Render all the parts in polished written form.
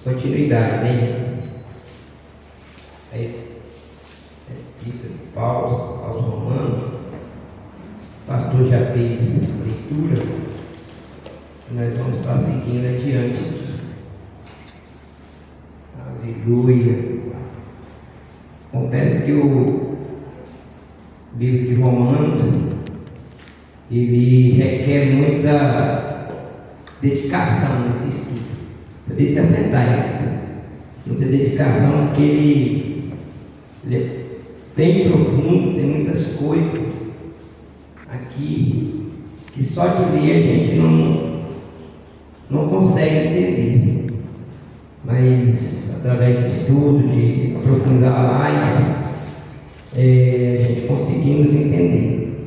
continuidade, né? Aí, Epístola de Paulo aos Romanos, o pastor já fez a leitura, e nós vamos estar seguindo adiante. Aleluia. Confesso que o livro de Romanos, ele requer muita dedicação nesse estudo. Poder se assentar, irmãos. Muita dedicação, porque ele é bem profundo, tem muitas coisas aqui que só de ler a gente não consegue entender. Mas através de estudo, de aprofundar mais, a gente conseguimos entender.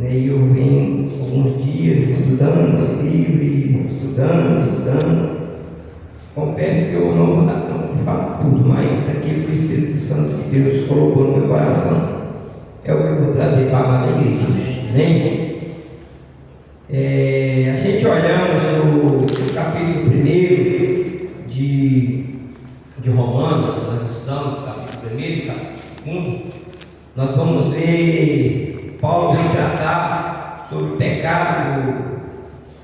E eu venho alguns dias estudando esse livro, estudando. Confesso que eu não vou dar conta de falar tudo, mas aquilo que o Espírito Santo de Deus colocou no meu coração é o que eu vou trazer para a amada igreja. Amém? A gente olhamos no capítulo 1 de Romanos, nós estudamos o capítulo 1 e o capítulo 2, nós vamos ver Paulo vem tratar sobre o pecado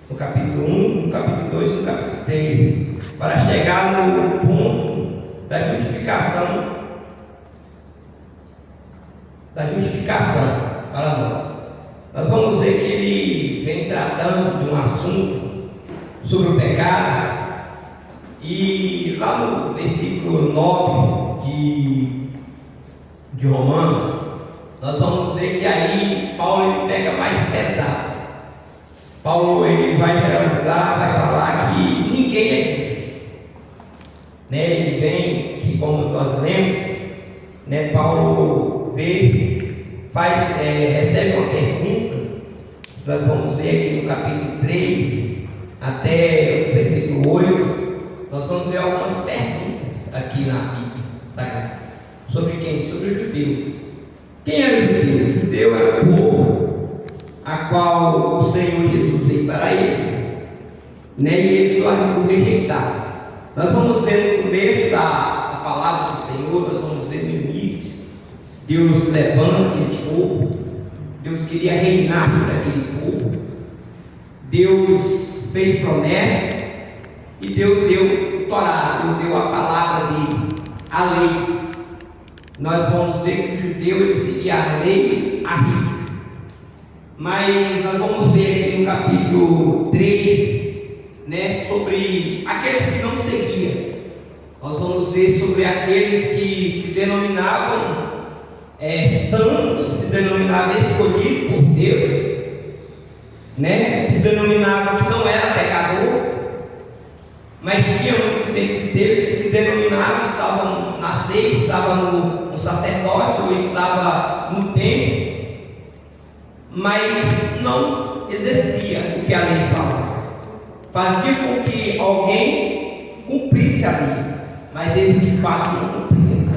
no capítulo 1, no capítulo 2 e no capítulo 3, para chegar no ponto da justificação para nós. Nós vamos ver que ele vem tratando de um assunto sobre o pecado, e lá no versículo 9 de Romanos, nós vamos ver que aí Paulo ele pega mais pesado. Paulo ele vai generalizar, vai falar que ninguém é justo. Ele vem, que como nós lemos, Paulo recebe uma pergunta. Nós vamos ver aqui no capítulo 3 até o versículo 8. Nós vamos ver algumas perguntas aqui na Bíblia Sagrada. Sobre quem? Sobre o judeu. Quem era o judeu? O judeu era o povo a qual o Senhor Jesus veio para eles, e eles o rejeitaram. Nós vamos ver no começo da palavra do Senhor, nós vamos ver no início, Deus levando aquele povo, Deus queria reinar sobre aquele povo, Deus fez promessas, e Deus deu o Torá, Deus deu a palavra dele, a lei. Nós vamos ver que o judeu ele seguia a lei à risca. Mas nós vamos ver aqui no capítulo 3, sobre aqueles que não seguiam. Nós vamos ver sobre aqueles que se denominavam santos, se denominavam escolhidos por Deus, se denominavam que não era pecador, mas tinha muito dentre deles que se denominavam, estavam na seita, estavam no sacerdócio, ou estava no templo, mas não exercia o que a lei falava. Fazia com que alguém cumprisse a lei, mas eles de fato não cumpriam.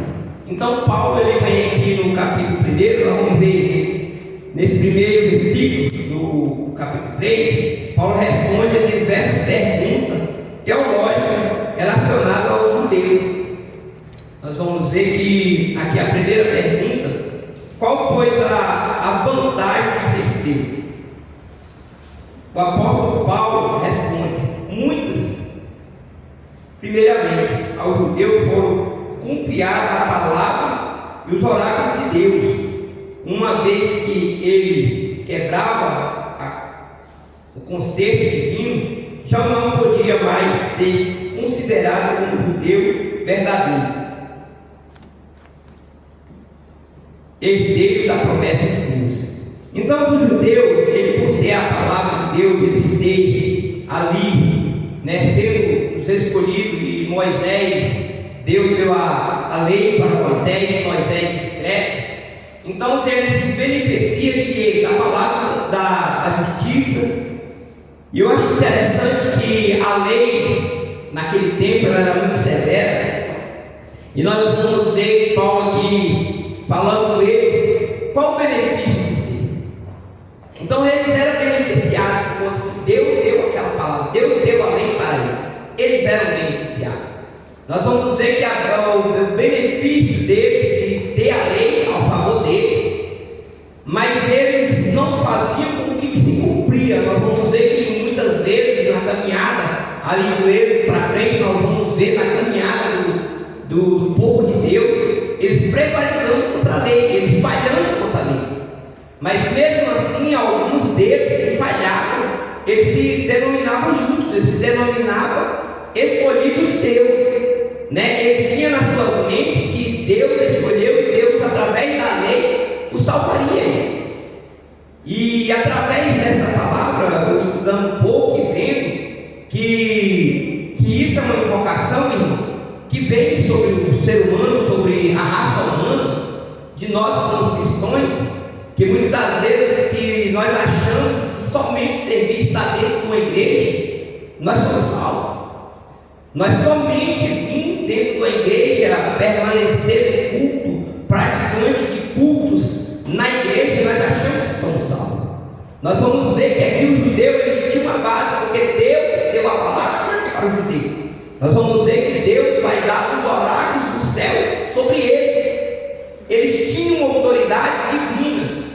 Então Paulo ele vem aqui no capítulo 1, nós vamos ver nesse primeiro versículo do capítulo 3, Paulo responde a diversas perguntas teológicas relacionadas ao judeu. Nós vamos ver que aqui a primeira pergunta: qual pois a vantagem de ser judeu? O apóstolo Paulo responde: muitas. Primeiramente, ao judeu foram confiadas a palavra e os oráculos de Deus, uma vez que ele quebrava o conceito divino, já não podia mais ser considerado como judeu verdadeiro, herdeiro da promessa de Deus. Então os judeus, ele por ter a palavra de Deus, ele esteve ali, sendo os escolhidos, e Moisés, Deus deu a lei para Moisés escreve. Então ele se beneficia de quê? Da palavra da justiça. E eu acho interessante que a lei naquele tempo ela era muito severa, e nós vamos ver Paulo aqui falando com eles qual o benefício de ser. Então eles eram beneficiados, porque Deus deu aquela palavra, Deus deu a lei para eles, eles eram beneficiados. Nós vamos ver que o benefício deles, de ter a lei ao favor deles, mas eles não faziam com que se cumpria. Nós vamos ver que muitas vezes na caminhada, ali do Êxodo para frente, nós vamos ver na caminhada do povo de Deus, eles prevaricando contra a lei, eles falhando contra a lei. Mas mesmo assim, alguns deles que falhavam, eles se denominavam justos, eles se denominavam escolhidos de Deus, né? Eles tinham na sua mente que Deus escolheu e Deus, através da lei, os salvaria eles. E através dessa palavra, eu estudando um pouco e vendo que isso é uma invocação, irmão, que vem sobre o ser humano, sobre a raça humana, de nós como cristãos, que muitas das vezes que nós achamos que somente servir estar dentro de uma igreja, nós somos salvos. Nós somente vimos dentro de uma igreja permanecer no culto, praticante de cultos na igreja, nós achamos que somos salvos. Nós vamos ver que aqui os judeus eles tinham uma base, porque Deus deu a palavra para o judeu. Nós vamos ver que Deus vai dar os oráculos do céu sobre eles. Eles tinham autoridade divina,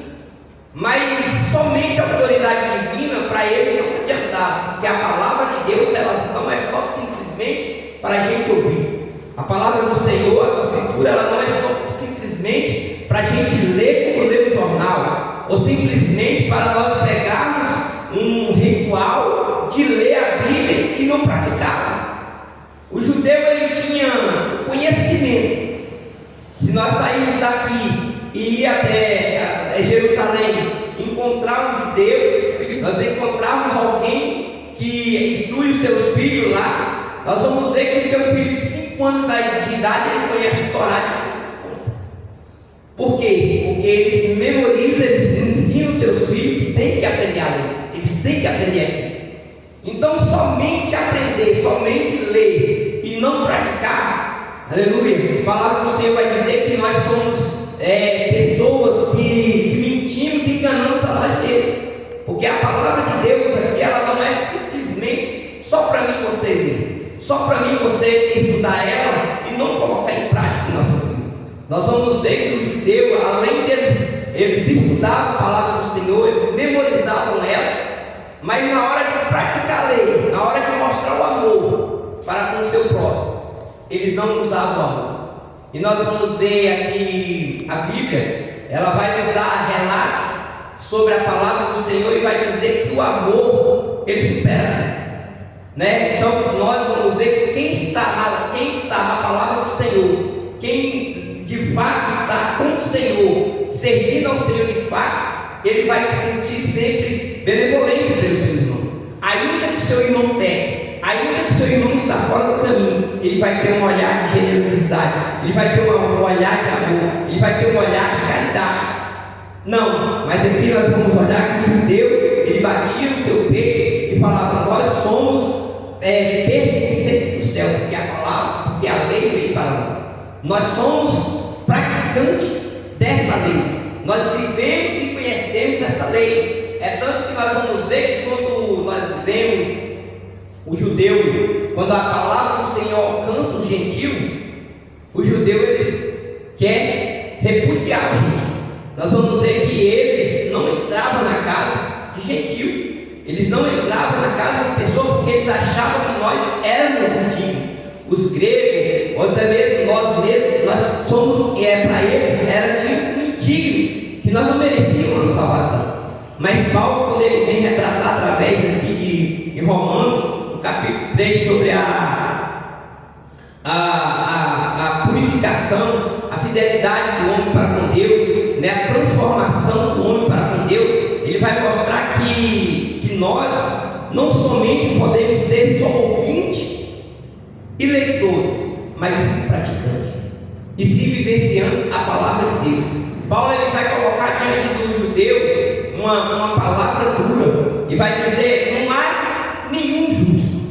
mas somente a autoridade divina para eles não adiantava, porque a palavra de Deus ela não é só simplesmente para a gente ouvir. A palavra do Senhor, a Escritura, ela não é só simplesmente para a gente ler como ler um jornal, ou simplesmente para nós pegarmos um ritual de ler a Bíblia e não praticar. O judeu ele tinha conhecimento. Se nós sairmos daqui e ir até Jerusalém, encontrar um judeu, nós encontrarmos alguém que instrui os seus filhos lá, nós vamos ver que o seu filho de 5 anos de idade ele conhece o Torá de conta. Por quê? Porque eles memorizam, eles ensinam os seus filhos que tem que aprender a ler, eles têm que aprender aqui. Então somente aprender, somente ler e não praticar, aleluia, a palavra do Senhor vai dizer que nós somos pessoas que mentimos e enganamos a nós mesmos, porque a palavra de Deus aqui, ela não é simplesmente só para mim você ler, só para mim você estudar ela e não colocar em prática em nossas vidas. Nós vamos ver que os judeus, além deles, eles estudavam a palavra do Senhor, eles memorizavam ela, mas na hora de praticar a lei, na hora de mostrar o amor para com o seu próximo, eles não usavam o amor. E nós vamos ver aqui a Bíblia, ela vai nos dar relato sobre a palavra do Senhor e vai dizer que o amor, ele supera, né? Então nós vamos ver que quem está na palavra do Senhor, quem de fato está com o Senhor, servindo ao Senhor de fato, ele vai sentir sempre benevolência pelo seu irmão. Ainda que o seu irmão pegue, ainda que o seu irmão está fora do caminho, ele vai ter um olhar de generosidade, ele vai ter um olhar de amor, ele vai ter um olhar de caridade. Não, mas aqui nós vamos olhar que o judeu, ele batia no seu peito e falava: nós somos pertencentes do céu, porque a palavra, porque a lei veio para nós. Nós somos praticantes desta lei. Nós vivemos e conhecemos essa lei. É tanto que nós vamos ver que quando nós vemos o judeu, quando a palavra do Senhor alcança os gentios, os judeus eles querem repudiar os gentios. Nós vamos ver que eles não entravam na casa de gentio, eles não entravam na casa de pessoa porque eles achavam que nós éramos antigos. Os gregos, ou até mesmo nós mesmos, nós somos, para eles era tipo antigo, que nós não merecíamos a salvação. Mas Paulo, quando ele vem retratar através aqui de Romanos, no capítulo 3, sobre a purificação, a fidelidade do homem para com Deus, né, a transformação do homem para com Deus, ele vai mostrar que nós não somente podemos ser só ouvintes e leitores, mas sim praticantes, e sim vivenciando a palavra de Deus. Paulo ele vai colocar diante do judeu uma palavra dura e vai dizer: não há nenhum justo.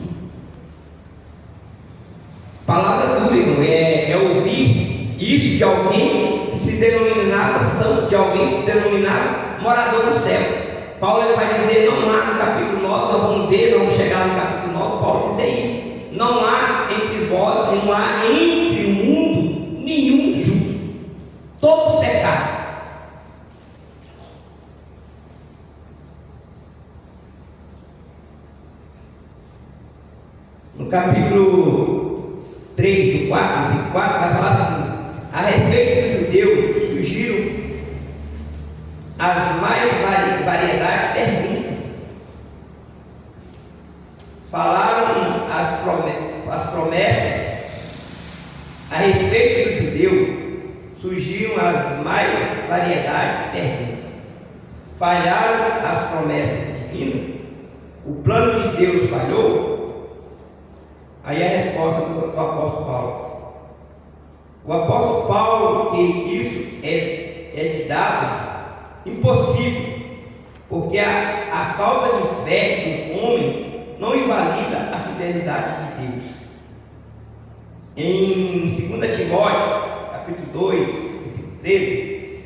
Palavra dura, irmão, é ouvir isso de alguém que se denominava santo, de alguém que se denominava morador do céu. Paulo ele vai dizer: não há, no capítulo 9, nós vamos ver, vamos chegar no capítulo 9, Paulo dizer isso: não há entre vós, não há 3, do 4, versículo 4, vai falar assim: a respeito dos judeus surgiram as mais variedades de perguntas. Falaram as promessas. A respeito do judeu surgiram as mais variedades de perguntas. Falharam as promessas divinas? O plano de Deus falhou? Aí a resposta do apóstolo Paulo. O apóstolo Paulo, que isso é dado impossível, porque a falta de fé do homem não invalida a fidelidade de Deus. Em 2 Timóteo, capítulo 2, versículo 13,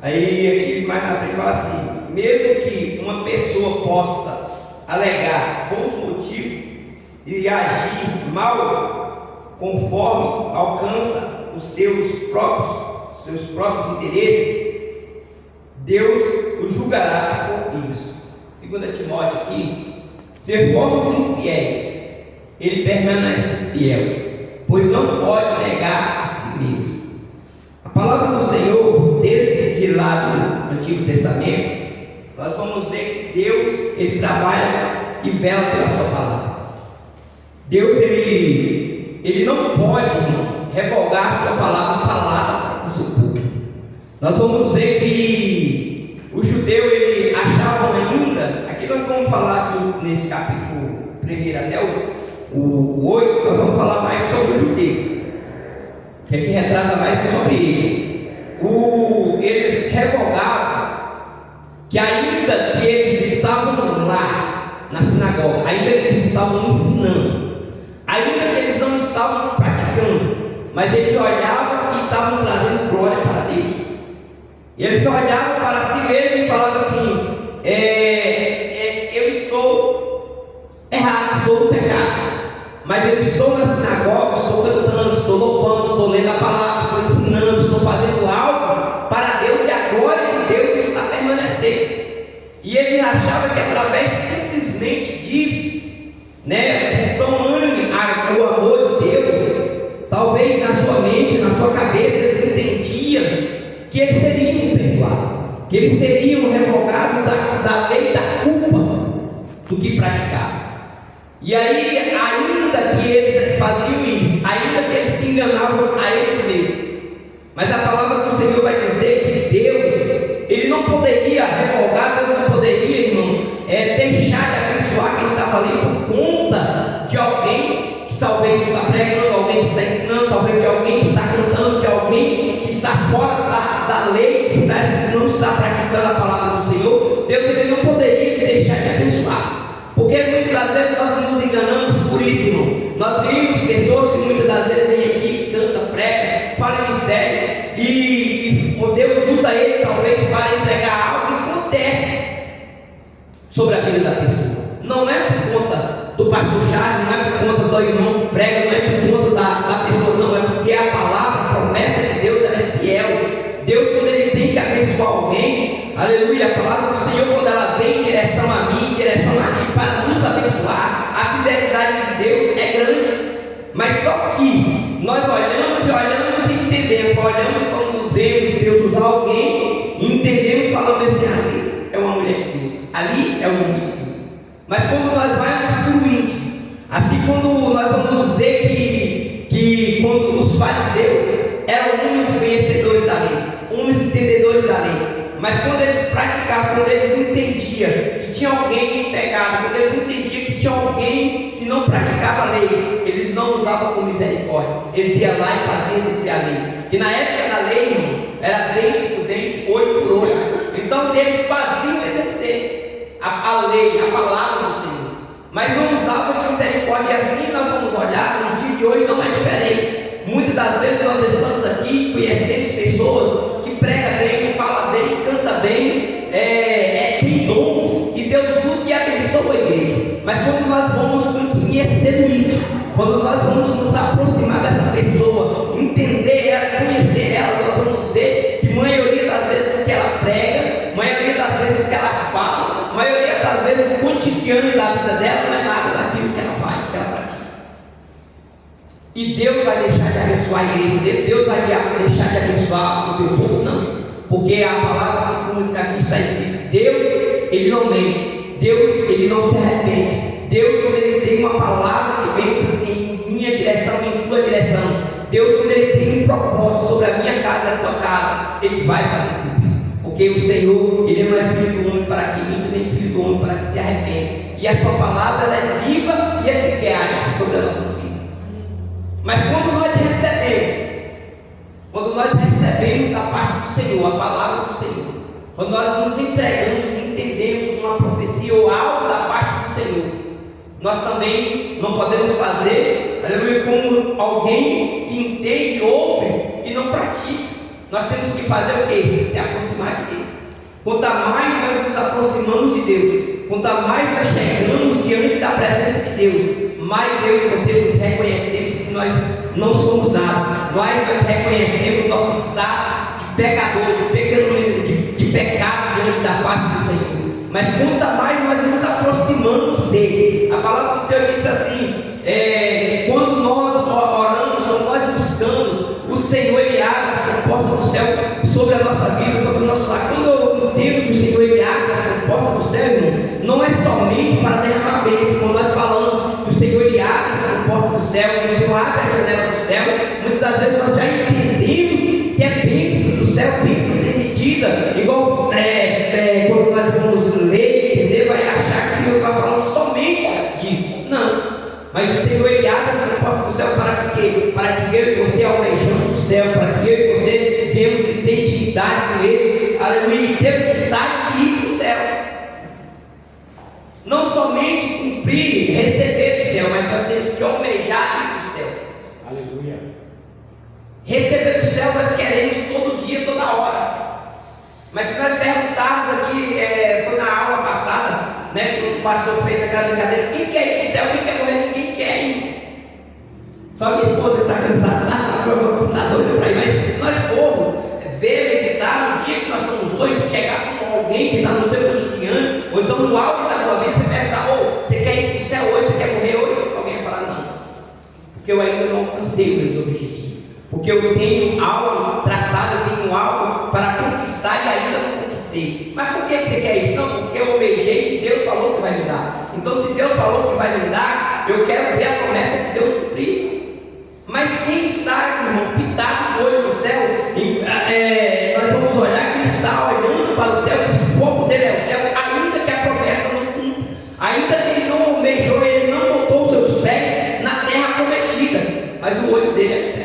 aí aqui mais na frente fala assim: mesmo que uma pessoa possa alegar bons motivos e agir mal conforme alcança os seus próprios interesses, Deus o julgará por isso. 2 Timóteo aqui: se formos infiéis, ele permanece fiel, pois não pode negar a si mesmo. A palavra do Senhor, desde lá do Antigo Testamento, nós vamos ver que Deus, ele trabalha e vela pela sua palavra. Deus, ele não pode revogar a sua palavra falada no seu povo. Nós vamos ver que o judeu, ele achava ainda, aqui nós vamos falar aqui nesse capítulo 1 até o 8, nós vamos falar mais sobre o judeu, que aqui retrata mais sobre eles. Eles revogavam que ainda que eles estavam lá na sinagoga, ainda que eles estavam ensinando, ainda que eles não estavam praticando, mas eles olhavam que estavam trazendo glória para Deus. E eles olhavam para si mesmos e falavam assim: eu estou errado, estou no pecado, mas eu estou na sinagoga, estou cantando, estou louvando, estou lendo a palavra, estou ensinando, estou fazendo algo para Deus, e a glória de Deus está permanecendo. E eles achavam que através simplesmente disso, tomando o amor de Deus, talvez na sua mente, na sua cabeça, eles entendiam que eles seriam perdoados, que eles seriam revogados da lei da culpa do que praticavam. E aí, ainda que eles faziam isso, ainda que eles se enganavam a eles mesmos, mas a palavra do Senhor vai dizer que Deus, ele não poderia revogar, ele não poderia, irmão, deixar de abençoar quem estava ali por conta de alguém que talvez está pregando, alguém que está ensinando, talvez de alguém que está cantando, de alguém que está fora da lei, que não está praticando a palavra do Senhor. Deus, ele não poderia deixar de abençoar. Porque muitas das vezes nós nos enganamos por isso, irmão. Nós vemos pessoas que muitas das vezes vêm aqui, canta, prega, fala mistério, e Deus usa ele talvez para entregar algo que acontece sobre a vida da pessoa. Não é por conta do pastor Charles, não é por conta do irmão que prega, não é por conta da pessoa, não, é porque a palavra, a promessa de Deus, ela é fiel. Deus, quando ele tem que abençoar alguém, aleluia, a palavra do Senhor, quando ela vem em direção a mim, em direção a ti, para nos abençoar, a fidelidade de Deus é grande. Mas só que nós olhamos e entendemos, olhamos quando vemos Deus usar alguém, e entendemos, falando assim: ali é uma mulher de Deus, ali é um homem de Deus. Mas quando nós vamos para o íntimo, assim, quando nós vamos ver que quando os fariseus eram homens conhecedores da lei, homens entendedores da lei, mas quando eles praticavam, quando eles entendiam que tinha alguém em pecado, quando eles entendiam que tinha alguém que não praticava a lei, eles não usavam com misericórdia, eles iam lá e faziam descer a lei. Que na época da lei, irmão, era dente por dente, olho por olho. Então, se eles faziam exercer a lei, a palavra do Senhor, mas não usavam com misericórdia, e assim nós vamos olhar, nos dias de hoje não é diferente. Muitas das vezes nós estamos aqui, conhecemos pessoas que pregam bem, falam bem, canta bem, tem dons, e Deus usa e abençoa a igreja. Mas quando nós vamos conhecer o íntimo, quando nós vamos nos aproximar dessa pessoa, entender ela, conhecer ela, nós vamos ver que maioria das vezes do que ela prega, maioria das vezes do que ela fala, maioria das vezes do cotidiano da vida dela não é nada daquilo que ela faz, que ela pratica. E Deus vai deixar de abençoar a igreja, Deus vai deixar de abençoar o teu povo, não. Porque a palavra, segundo aqui está escrito, Deus, Ele não mente, Deus, Ele não se arrepende. Deus, quando Ele tem uma palavra que pensa assim, em minha direção, em tua direção, Deus, quando Ele tem um propósito sobre a minha casa e a tua casa, Ele vai fazer cumprir. Porque o Senhor, Ele não é filho do homem para que minta, nem filho do homem para que se arrependa. E a sua palavra, ela é viva e eficaz sobre a nossa vida. Mas quando nós recebemos da parte do Senhor, a palavra do Senhor, quando nós nos entregamos, entendemos uma profecia ou algo da parte do Senhor, nós também não podemos fazer como alguém que entende, ouve e não pratica. Nós temos que fazer o quê? Se aproximar de Deus. Quanto mais nós nos aproximamos de Deus, quanto mais nós chegamos diante da presença de Deus, mais eu e você nos reconhecemos que nós não somos nada. Nós reconhecemos o nosso estado de pecador, de pecado diante da face do Senhor. Mas quanto mais nós nos aproximamos dele, a palavra do Senhor diz assim, quando nós oramos, quando nós buscamos, o Senhor Ele abre as portas do céu sobre a nossa vida, sobre o nosso lar. Quando eu entendo que o Senhor Ele abre as portas do céu, irmão, não é somente para derramar bênção. Quando nós falamos que o Senhor Ele abre as portas do céu, que o Senhor abre a janela do céu, muitas das vezes nós já entendemos que é bênção do céu, bênção sem medida, igual quando nós vamos ler, entender, vai achar que o Senhor está falando somente disso. Não. Mas o Senhor Ele abre as portas do céu para que eu e você almejamos o céu, para que eu e você venhamos ter intimidade com Ele, aleluia, e ter vontade de ir para o céu. Não somente cumprir, receber do céu, mas nós temos que almejar ir para o céu. Aleluia. Receber do céu nós queremos todo dia, toda hora. Mas se nós perguntarmos aqui, foi na aula passada, né, que o pastor fez aquela brincadeira, quem quer ir para o céu, quem quer morrer, ninguém quer ir. Só minha esposa está cansada, está doida para ir. Mas se nós formos ver, meditar, no dia que nós estamos hoje, chegar com alguém que está no seu cotidiano, ou então no auge da tua vida, você perguntar, você quer ir para o céu hoje, você quer morrer hoje? Alguém vai falar, não, porque eu ainda não alcancei os meus objetivos. Porque eu tenho algo traçado, eu tenho algo para conquistar e ainda não conquistei. Mas por que você quer isso? Não, porque eu almejei e Deus falou que vai me dar. Então, se Deus falou que vai me dar, eu quero ver a promessa que Deus cumprir. Mas quem está, irmão, fitado o olho no céu, nós vamos olhar quem está olhando para o céu, que o foco dele é o céu, ainda que a promessa não cumpra, ainda que ele não almejou, ele não botou os seus pés na terra prometida, mas o olho dele é o céu.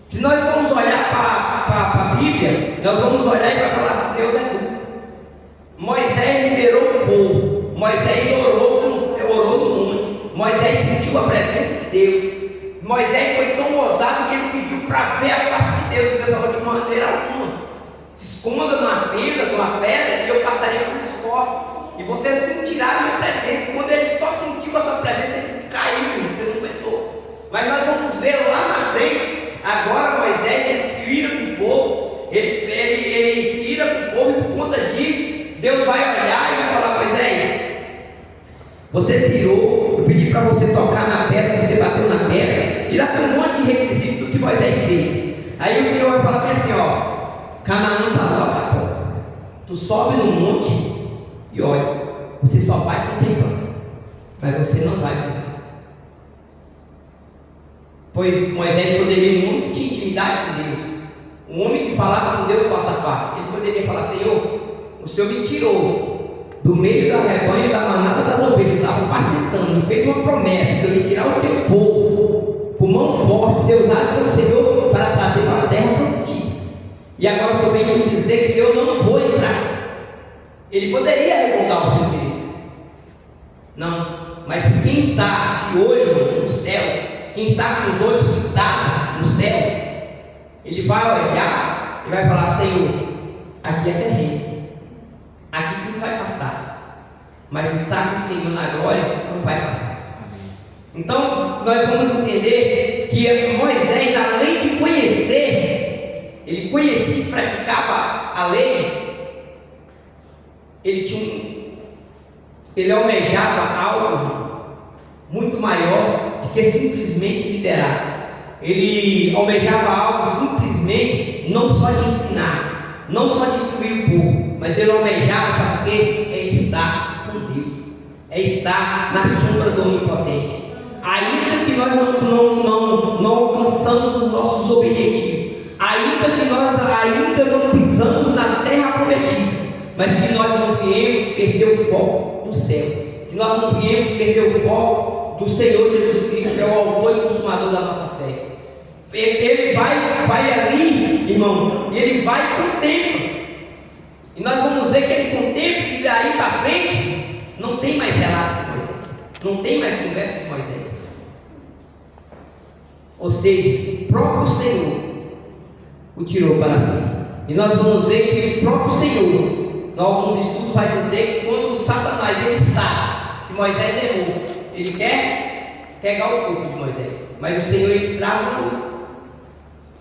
Se nós vamos olhar para a Bíblia, nós vamos olhar e vai falar assim, Deus é tudo. Moisés liderou o povo, Moisés orou no monte, Moisés sentiu a presença de Deus. Moisés foi tão ousado que ele pediu para ver a face de Deus. Deus falou de maneira alguma, se esconda numa fenda, numa pedra, e eu passarei por discórdia, e você sentirá a minha presença. E quando ele só sentiu a sua presença, ele caiu, ele não aguentou. Mas nós vamos ver lá na frente. Agora Moisés, ele se ira com o povo, ele se ira com o povo, e por conta disso, Deus vai olhar e vai falar, Moisés, você se irou, eu pedi para você tocar na pedra, você bateu na pedra, e lá tem um monte de requisito do que Moisés fez. Aí o Senhor vai falar bem assim, Canaã está lá da porta, tu sobe no monte e olha, você só vai contemplando, mas você não vai pisar. Pois Moisés poderia, um homem que tinha intimidade com Deus, um homem que falava com Deus face a face, ele poderia falar, Senhor, o Senhor me tirou do meio da rebanho da manada das ovelhas, estava pacitando, me fez uma promessa que eu ia tirar o teu povo com mão forte, ser usado pelo Senhor para trazer para a terra prometida. E agora o Senhor vem me dizer que eu não vou entrar. Ele poderia revogar o seu direito, não, mas quem está de olho no céu, quem está com os olhos fitados no céu, ele vai olhar e vai falar, Senhor, aqui é terreno, aqui tudo vai passar, mas estar com o Senhor na glória não vai passar. Então nós vamos entender que Moisés, além de conhecer, ele conhecia e praticava a lei, ele almejava algo muito maior de que simplesmente liderar. Ele almejava algo simplesmente, não só de ensinar, não só de instruir o povo, mas ele almejava, sabe o quê? É estar com Deus, é estar na sombra do Onipotente. Ainda que nós não alcançamos os nossos objetivos, ainda que nós ainda não pisamos na terra prometida, mas que nós não viemos perder o foco do céu, que nós não viemos perder o foco do Senhor Jesus Cristo, que é o autor e consumador da nossa fé. Ele vai ali, irmão, e ele vai e contempla, e nós vamos ver que ele contempla, e daí para frente não tem mais relato com Moisés, não tem mais conversa com Moisés. Ou seja, o próprio Senhor o tirou para si. E nós vamos ver que o próprio Senhor, em alguns estudos, vai dizer que quando Satanás ele sabe que Moisés errou, ele quer pegar o corpo de Moisés, mas o Senhor ele trava uma luta.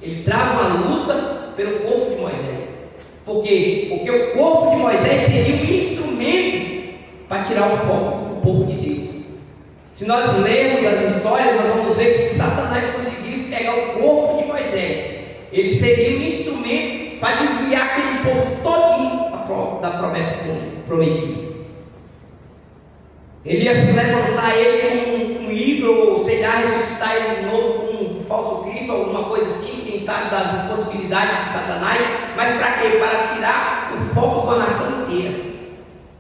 Ele trava uma luta pelo corpo de Moisés. Por quê? Porque o corpo de Moisés seria um instrumento para tirar o foco do povo de Deus. Se nós lermos as histórias, nós vamos ver que se Satanás conseguisse pegar o corpo de Moisés, ele seria um instrumento para desviar aquele povo todinho da promessa prometida. Ele ia levantar ele como um ídolo, ou sei lá, ressuscitar ele de novo como um falso Cristo, alguma coisa assim, quem sabe das possibilidades de Satanás, mas para quê? Para tirar o foco da nação inteira.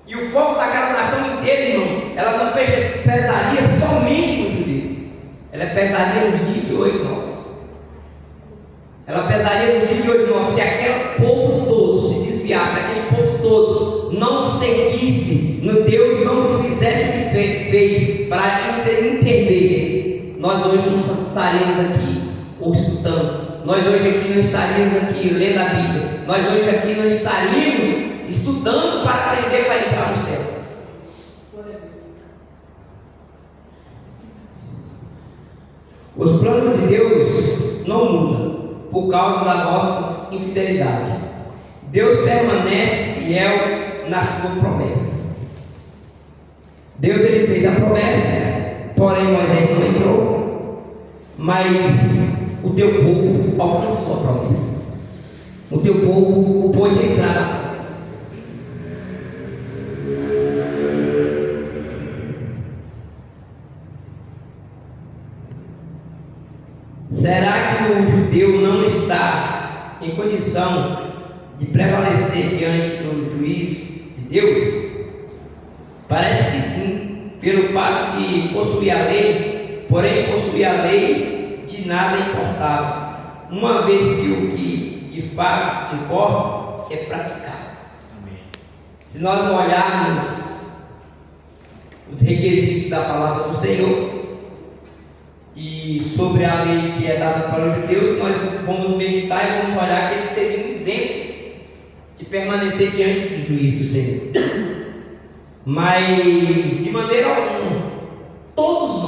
E o foco daquela nação inteira, irmão, ela não pesaria somente no judeu, ela pesaria nos dias de hoje nossos. Ela pesaria no dia de hoje nosso, se aquele povo todo se desviasse, aquele povo todo não seguisse no Deus, não fizesse o que fez para intervir, nós hoje não estaríamos aqui escutando, nós hoje aqui não estaríamos aqui lendo a Bíblia, nós hoje aqui não estaríamos estudando para aprender para entrar no céu. Os planos de Deus não mudam por causa da nossa infidelidade. Deus permanece fiel na sua promessa. Deus ele fez a promessa, porém Moisés não entrou, mas o teu povo alcançou a promessa. O teu povo pôde entrar. Será que o judeu não está em condição de prevalecer diante do juízo de Deus? Parece que sim, pelo fato de possuir a lei, porém possuir a lei de nada importava, uma vez que o que de fato importa é praticar. Amém. Se nós olharmos os requisitos da palavra do Senhor e sobre a lei que é dada para os judeus, nós vamos meditar e vamos olhar que eles seriam isentos de permanecer diante do juízo do Senhor. Mas de maneira alguma, todos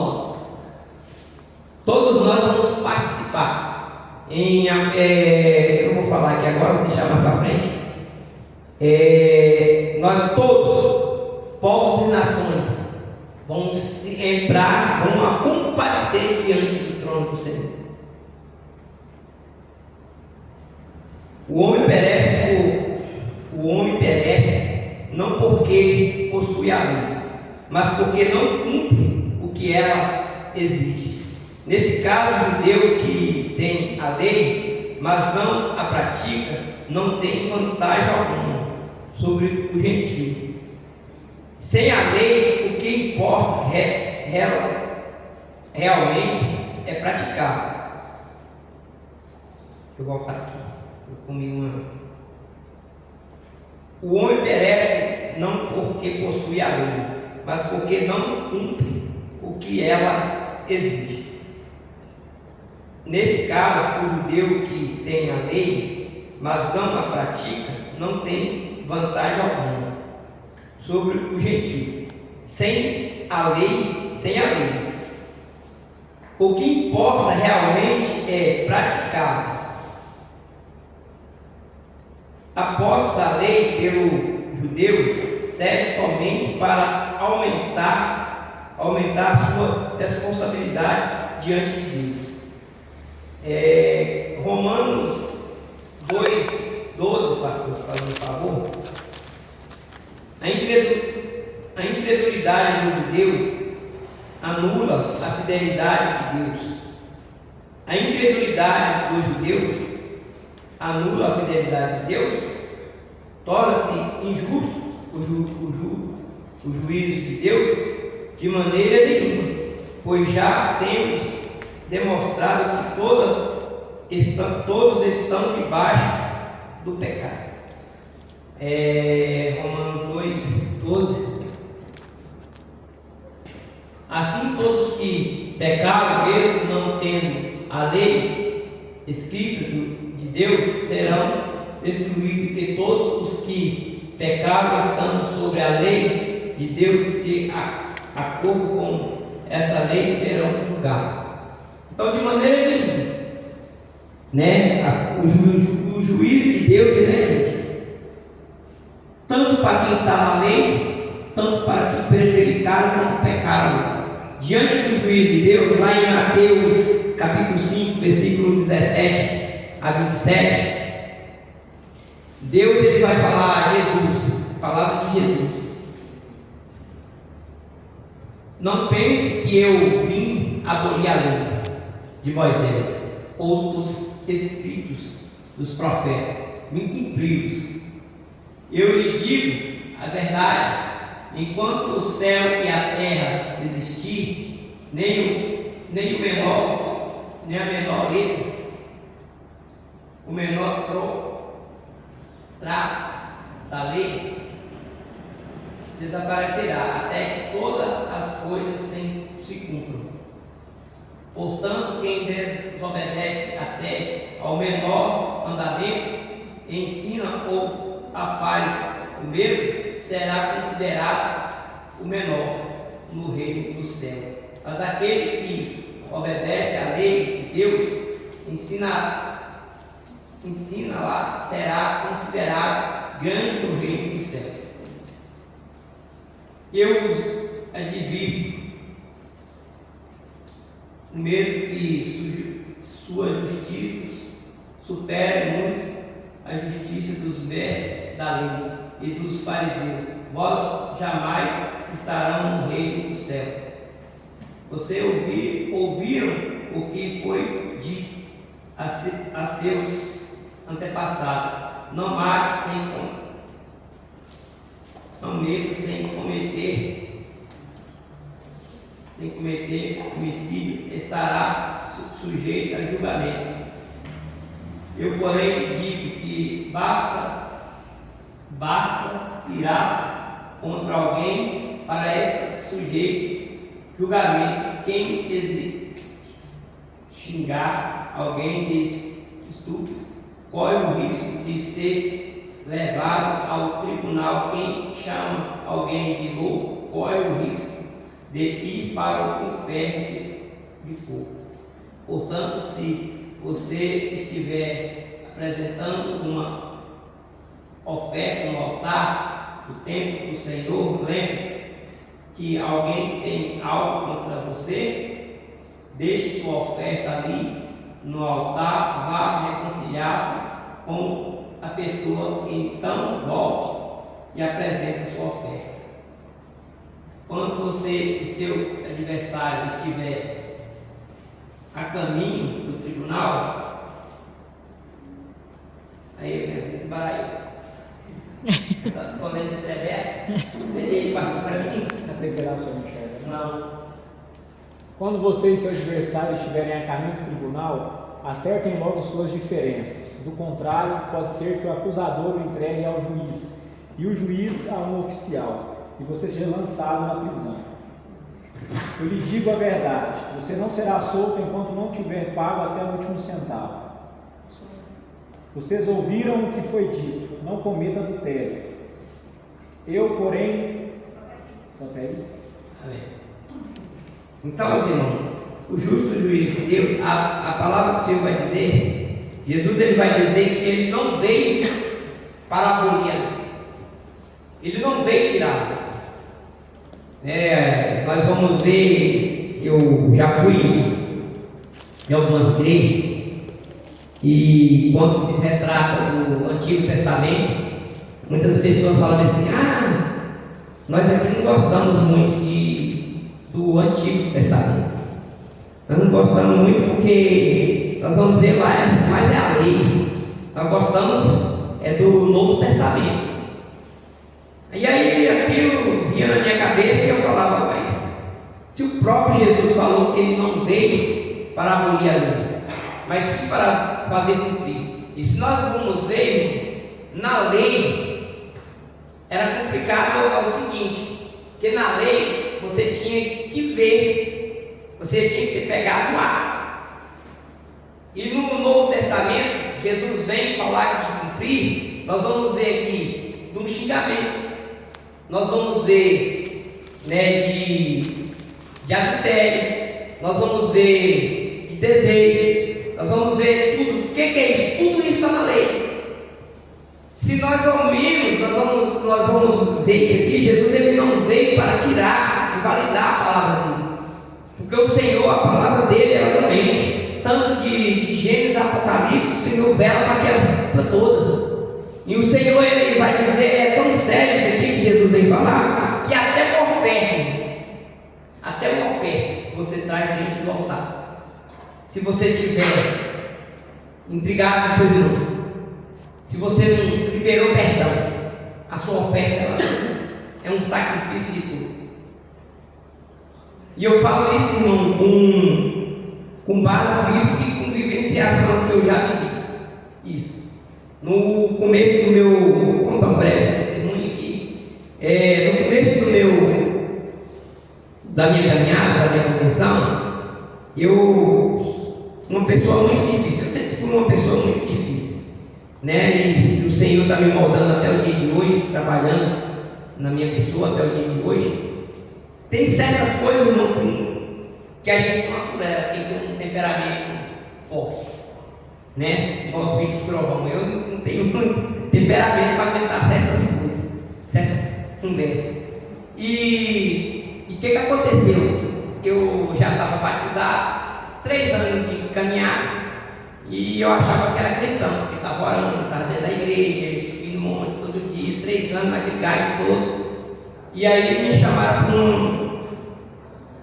nós vamos participar eu vou falar aqui agora, vou deixar mais para frente. Nós todos, povos e nações, vamos entrar, vamos comparecer diante do trono do Senhor. O homem perece não porque possui a lei, mas porque não cumpre o que ela exige. Nesse caso, o judeu que tem a lei, mas não a pratica, não tem vantagem alguma sobre o gentio. Sem a lei, o que importa realmente é praticar. Deixa eu voltar aqui. Eu comi uma. O homem perece não porque possui a lei, mas porque não cumpre o que ela exige. Nesse caso, o judeu que tem a lei, mas não a pratica, não tem vantagem alguma sobre o gentio. Sem a lei. O que importa realmente é praticar. A posse da lei pelo judeu serve somente para aumentar aumentar a sua responsabilidade diante de Deus. Romanos 2:12, pastor, fazendo um favor. A incredulidade do judeu anula a fidelidade de Deus. A incredulidade do judeu anula a fidelidade de Deus, torna-se injusto o juízo de Deus de maneira nenhuma, pois já temos demonstrado que todos estão debaixo do pecado. Romanos 2:12. Assim todos que pecaram, mesmo não tendo a lei escrita de Deus, serão destruídos, e todos os que pecaram estando sobre a lei de Deus, de acordo com essa lei, serão julgados. Então, de maneira nenhuma, o juiz de Deus, ele é justo, tanto para quem está na lei, tanto para quem prevaricaram quanto pecaram. Diante do juiz de Deus, lá em Mateus capítulo 5, versículo 17 a 27, Deus, ele vai falar a Jesus, a palavra de Jesus: não pense que eu vim abolir a lei de Moisés ou dos escritos dos profetas, vim cumpri-los. Eu lhe digo a verdade: enquanto o céu e a terra existir, nem a menor letra, o menor traço da lei desaparecerá, até que todas as coisas se cumpram. Portanto, quem desobedece até ao menor mandamento, ensina ou faz o mesmo, será considerado o menor no reino do céu. Mas aquele que obedece à lei de Deus, ensina lá, será considerado grande no reino do céu. Eu vos advirto, mesmo que sua justiça supere muito a justiça dos mestres da lei e dos fariseus, vós jamais estarão no reino do céu. Vocês ouviram o que foi dito a seus antepassados: não mate sem cometer homicídio, estará sujeito a julgamento. Eu, porém, lhe digo que basta irar contra alguém para este sujeito julgamento. Quem xingar alguém de estúpido corre o risco de ser levado ao tribunal. Quem chama alguém de louco corre o risco de ir para o inferno de fogo. Portanto, se você estiver apresentando uma oferta no altar do templo do Senhor, lembre que alguém tem algo contra você, deixe sua oferta ali no altar, vá reconciliar-se com a pessoa, então volte e apresente sua oferta. Quando você e seu adversário estiver a caminho do tribunal, aí minha filha, baralho. Quando ele atravessa, ele passou para mim. A temperatura não enxerga. Não. Quando você e seu adversário estiverem a caminho do tribunal, acertem logo suas diferenças. Do contrário, pode ser que o acusador o entregue ao juiz e o juiz a um oficial, e você seja lançado na prisão. Eu lhe digo a verdade: você não será solto enquanto não tiver pago até o último centavo. Vocês ouviram o que foi dito: não cometa adultério. Eu, porém, só pede. Amém. Então, irmão, o justo juiz de Deus, a palavra do Senhor vai dizer, Jesus, ele vai dizer que ele não veio para abolir, ele não veio tirar. Nós vamos ver, eu já fui em algumas igrejas, e quando se retrata do Antigo Testamento, muitas pessoas falam assim: nós aqui não gostamos muito do Antigo Testamento. Nós não gostamos muito porque nós vamos ver lá, mas é a lei. Nós gostamos do Novo Testamento. E aí aquilo vinha na minha cabeça e eu falava: mas se o próprio Jesus falou que ele não veio para abolir a lei, mas sim para fazer cumprir. E se nós vamos ver, na lei era complicado ao seguinte, que na lei você tinha que ver, você tinha que ter pegado o ato. E no Novo Testamento, Jesus vem falar de cumprir. Nós vamos ver aqui de um xingamento, nós vamos ver de adultério, nós vamos ver de desejo, nós vamos ver tudo. O que é isso? Tudo isso está na lei. Se nós ao menos nós vamos ver isso aqui, Jesus ele não veio para tirar, invalidar a palavra dele, porque o Senhor, a palavra dele, ela não mente. Tanto de Gênesis a Apocalipse, o Senhor vela para que elas para todas. E o Senhor ele vai dizer, é tão sério isso aqui que Jesus vem falar, que até uma oferta que você traz diante do altar, se você tiver intrigado com o seu irmão, se você não liberou perdão, a sua oferta ela é um sacrifício de tudo. E eu falo isso, irmão, com base bíblica e com vivenciação que eu já vivi. Isso. No começo do meu, vou contar um breve testemunho aqui. No começo da minha caminhada, da minha conversão, uma pessoa muito difícil. Eu sempre fui uma pessoa muito difícil, E o Senhor está me moldando até o dia de hoje, trabalhando na minha pessoa até o dia de hoje. Tem certas coisas, irmão, que a gente não apura, tem que ter um temperamento forte, Igual os de trovão. Eu não tenho muito temperamento para aguentar certas coisas, certas conversas. E o que aconteceu? Eu já estava batizado, 3 anos de caminhada, e eu achava que era crentão, porque estava orando, estava dentro da igreja, subindo no monte todo dia, 3 anos naquele gás todo. E aí me chamaram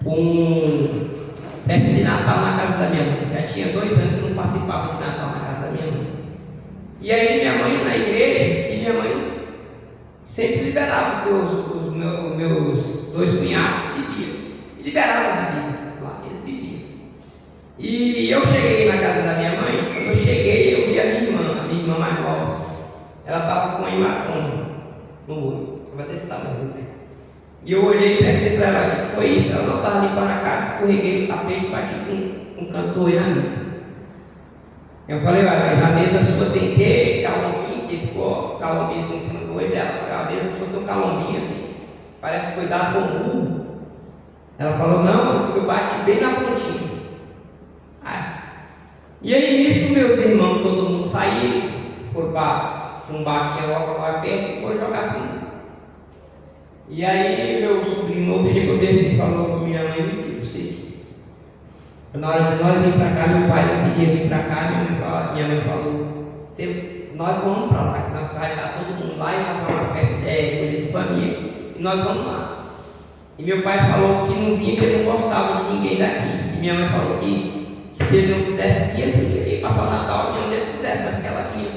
para um festa de Natal na casa da minha mãe. Já tinha 2 anos que eu não participava de Natal na casa da minha mãe. E aí minha mãe na igreja, e minha mãe sempre liberava, porque os meus 2 cunhados bebiam. E liberavam a bebida lá, eles bebiam. E eu cheguei na casa da minha mãe. Quando eu cheguei, eu vi a minha irmã mais nova. Ela estava com um hematoma no olho, estava desse tamanho. E eu olhei e perguntei para ela: o que foi isso? Ela não estava limpando a casa, escorreguei no tapete e bati com um cantor aí na mesa. Eu falei: mas na mesa sua tem que calombinho, que ficou calombinho assim em cima do olho dela, porque a mesa sua tem um calombinho assim, parece que foi dado com burro. Ela falou: não, porque eu bati bem na pontinha. E aí nisso, meus irmãos, todo mundo saiu, foram para um bar que tinha logo lá perto e foram jogar assim. E aí meu sobrinho novo chegou desse e falou para minha mãe: me diga, você. Na hora que nós vimos para cá, meu pai não queria vir para cá, minha mãe falou: nós vamos para lá, que nós vai estar todo mundo lá e nós vamos para uma festa coisa de família, e nós vamos lá. E meu pai falou que não vinha, que ele não gostava de ninguém daqui. E minha mãe falou que se ele não quisesse vir, ele não queria passar o Natal onde ele quisesse, mas que ela vinha.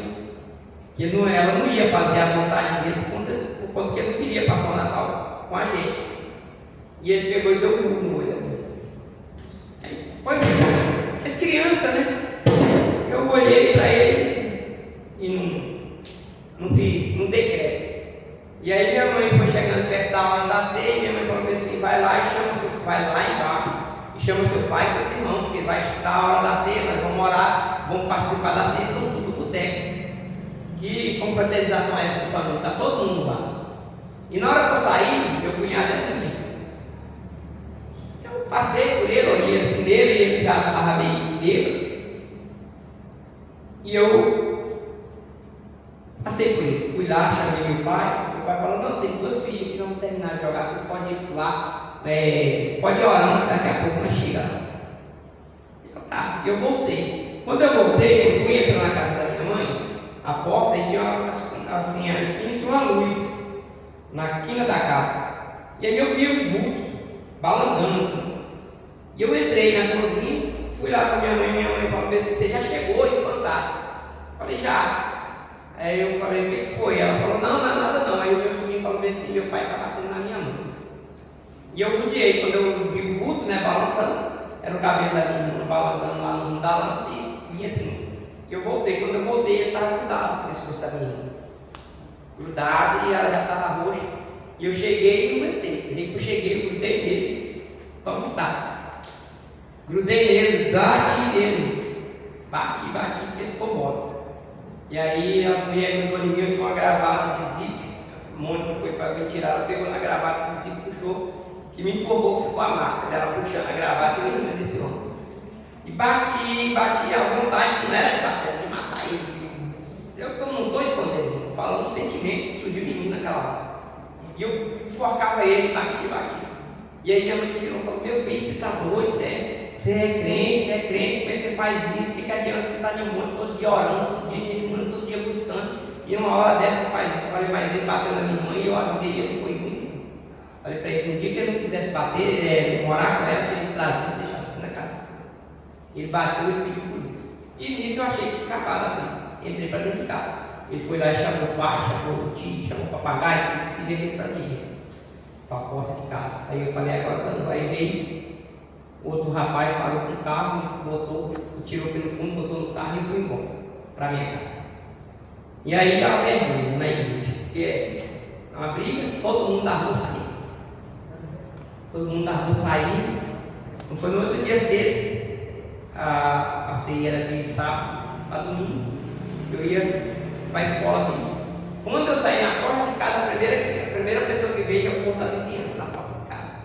Que ela não ia fazer a vontade dele por conta que ele não queria passar o Natal com a gente. E ele pegou e deu um burro no olho dele. Foi as crianças, Eu olhei para ele e não dei crédito. E aí minha mãe foi chegando perto da hora da ceia, e minha mãe falou assim: vai lá e chama seu pai lá embaixo, e chama seu pai e seus irmãos, porque vai dar a hora da ceia, nós vamos orar, vamos participar da ceia, estão tudo pro boteco. Que confraternização é essa de família? Está todo mundo lá. E na hora que eu saí, meu cunhado é comigo. Eu passei por ele, olhei assim dele, ele já estava meio bêbado. E eu passei por ele, fui lá, chamei meu pai pai falou, não, tem 2 fichas que não terminaram de jogar, vocês podem ir lá, pode ir orando, que daqui a pouco nós chegamos lá. Tá, eu voltei. Quando eu voltei, eu fui entrar na casa da minha mãe, a porta e tinha assim, a esquina tinha uma luz na quina da casa. E aí eu vi um vulto balançando assim. E eu entrei na cozinha, fui lá com a minha mãe falou assim, você já chegou espantado? Falei, já. Aí eu falei, o que foi? Ela falou, não, não é nada não. Aí o meu sobrinho falou assim, meu pai está batendo na minha mão. E eu budiei, quando eu vi o vulto, né, balançando, era o cabelo da minha irmã balançando lá no balanço e vinha assim. Eu voltei, quando eu voltei ele estava grudado no pescoço da minha irmã. Grudado e ela já estava roxa. E eu cheguei e não aguentei. Aí eu cheguei, grudei nele, toma tá. Grudei nele, bati nele. Bati, ele ficou morto. E aí a mulher grudou em mim, eu tinha uma gravata de zip. A Mônica foi para me tirar, ela pegou na gravata de zip, puxou, que me informou que ficou a marca dela puxando a gravata e eu em cima desse homem. E bati à vontade, não era de bater, era de matar ele. Eu não estou escondendo, estou falando o sentimento que surgiu em mim naquela hora. E eu enforcava ele, bati. E aí minha mãe tirou e falou, meu filho, você está doido, você é crente, como é que você faz isso? O que adianta você estar de monte todo dia orando, todo dia jejuando, todo dia buscando, e uma hora dessa você faz isso? Eu falei, mas ele bateu na minha mãe e eu avisei ele, não foi comigo. Falei para ele, no dia que ele não quisesse bater, morar com ela, que ele trazia e deixasse aqui na casa. Ele bateu e pediu por isso. E nisso eu achei que tinha acabado a briga. Entrei para dentro de casa. Ele foi lá e chamou o pai, chamou o tio, chamou o papagaio, e veio aquele tanto de gente para a porta de casa. Aí eu falei, agora não. Aí veio outro rapaz, parou com o carro, botou, tirou aqui no fundo, botou no carro e foi embora para minha casa. E aí a vergonha na igreja, porque é uma briga, todo mundo da rua saiu. Todo mundo da rua saiu. Não foi no outro dia cedo, a ceia era de sábado para domingo. Eu ia para a escola bíblica. Quando eu saí na porta de casa, a primeira pessoa que veio é o povo da vizinhança na porta de casa.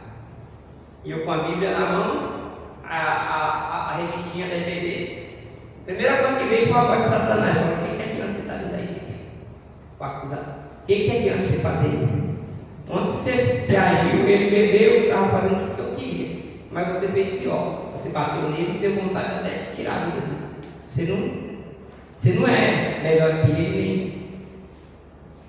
E eu com a Bíblia na mão, a revistinha da IBD. A primeira coisa que veio foi a voz de Satanás. Falou, o que adianta você estar dentro da igreja? O acusado. O que adianta você fazer isso? Ontem você agiu, ele bebeu, eu estava fazendo o que eu queria. Mas você fez pior. Você bateu nele e deu vontade até de tirar a vida dele. Você não é melhor que ele.